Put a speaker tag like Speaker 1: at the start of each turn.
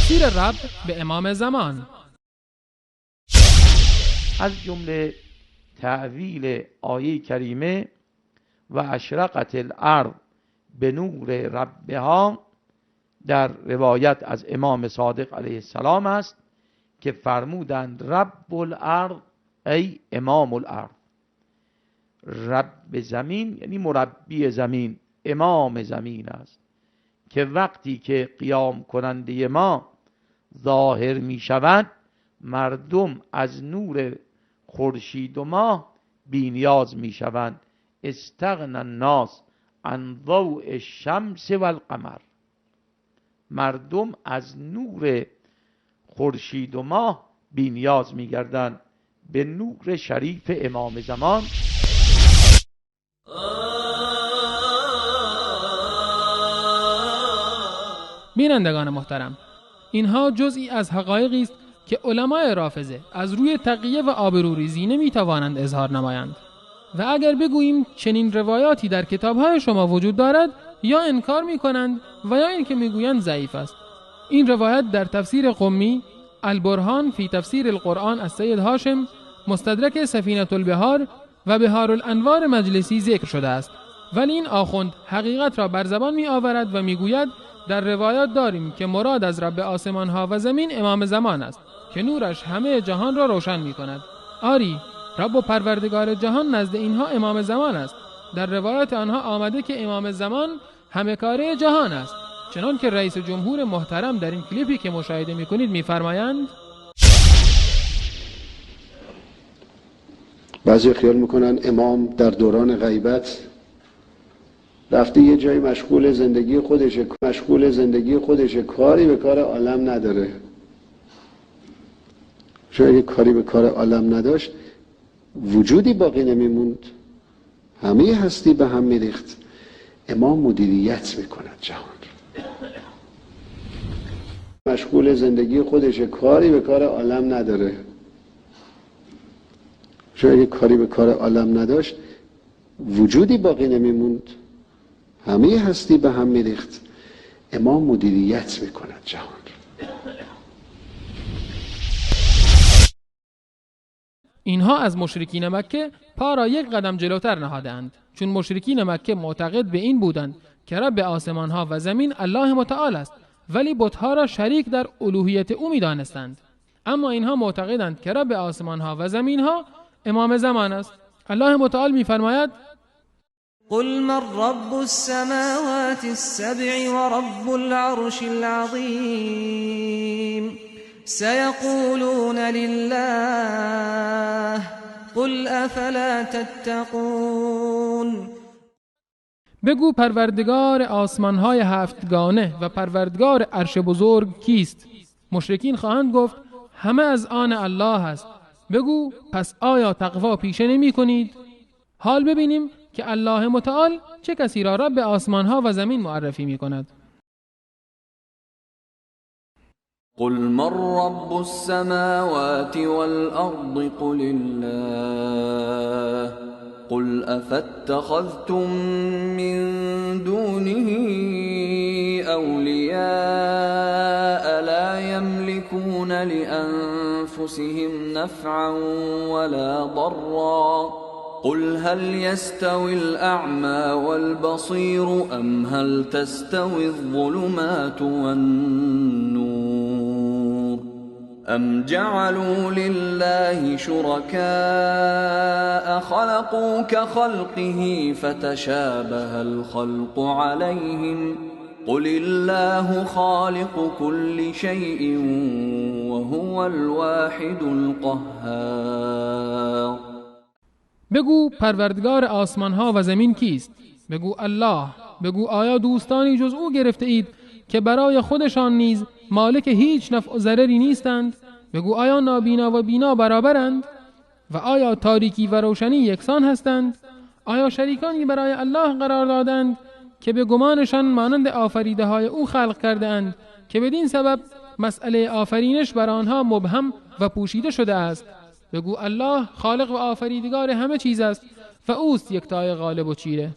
Speaker 1: تفسیر رب به امام زمان.
Speaker 2: از جمله تأویل آیه کریمه و اشرقت الارض به نور ربها در روایت از امام صادق علیه السلام است که فرمودند رب الارض ای امام الارض. رب زمین یعنی مربی زمین، امام زمین است که وقتی که قیام کننده ما ظاهر می شود مردم از نور خورشید و ماه بی نیاز می شوند. استغنى الناس عن ضوء الشمس والقمر. مردم از نور خورشید و ماه بی نیاز می گردند به نور شریف امام زمان.
Speaker 1: بینندگان محترم، اینها جزئی از حقایقی است که علمای رافضه از روی تقیه و آبروریزی نمیتوانند اظهار نمایند و اگر بگوییم چنین روایاتی در کتابهای شما وجود دارد یا انکار میکنند و یا اینکه میگویند ضعیف است. این روایت در تفسیر قمی، البرهان فی تفسیر القرآن از سید هاشم، مستدرک سفینة البحار و بحار الانوار مجلسی ذکر شده است، ولی این آخوند حقیقت را بر زبان می آورد و میگوید در روایات داریم که مراد از رب آسمان ها و زمین امام زمان است که نورش همه جهان را روشن می کند. آری، رب و پروردگار جهان نزد اینها امام زمان است. در روایات آنها آمده که امام زمان همه کاره جهان است، چنان که رئیس جمهور محترم در این کلیپی که مشاهده می کنید می فرمایند
Speaker 3: بعضی خیال میکنن امام در دوران غیبت رفته یه جایی مشغول زندگی خودشه، کاری به کار عالم نداره. چون اگه کاری به کار عالم نداشت وجودی باقی نمیموند، همه هستی به هم میریخت. امام مدیریت میکند جهان. مشغول زندگی خودشه، کاری به کار عالم نداره. چون اگه کاری به کار عالم نداشت وجودی باقی نمیموند، همه هستی به هم میریخت. امام مدیریت میکند جهان.
Speaker 1: اینها از مشرکین مکه پا را یک قدم جلوتر نهادند، چون مشرکین مکه معتقد به این بودند که رب آسمان ها و زمین الله متعال است، ولی بت‌ها را شریک در الوهیت او می‌دانستند. اما اینها معتقدند که رب آسمان ها و زمین ها امام زمان است. الله متعال می‌فرماید
Speaker 4: قل من رب السماوات السبع ورب العرش العظيم سيقولون لله قل افلا تتقون.
Speaker 1: بگو پروردگار آسمان‌های هفتگانه و پروردگار عرش بزرگ کیست؟ مشرکین خواهند گفت همه از آن الله است. بگو پس آیا تقوا پیشه نمی کنید؟ حال ببینیم که الله متعال چه کسی را رب آسمان‌ها و زمین معرفی می کند.
Speaker 5: قل من رب السماوات والأرض قل الله قل أفاتخذتم من دونه أولياء لا يملكون لأنفسهم نفعا ولا ضرا قل هل يستوي الأعمى والبصير أم هل تستوي الظلمات والنور أم جعلوا لله شركاء خلقوا كخلقه فتشابه الخلق عليهم قل الله خالق كل شيء وهو الواحد القهار.
Speaker 1: بگو پروردگار آسمان ها و زمین کیست؟ بگو الله. بگو آیا دوستانی جز او گرفته اید که برای خودشان نیز مالک هیچ نفع و ضرری نیستند؟ بگو آیا نابینا و بینا برابرند؟ و آیا تاریکی و روشنی یکسان هستند؟ آیا شریکانی برای الله قرار دادند که به گمانشان مانند آفریده های او خلق کرده اند که بدین سبب مسئله آفرینش بر آنها مبهم و پوشیده شده است؟ بگو الله خالق و آفریدگار همه چیز است و اوست یکتای غالب و چیره.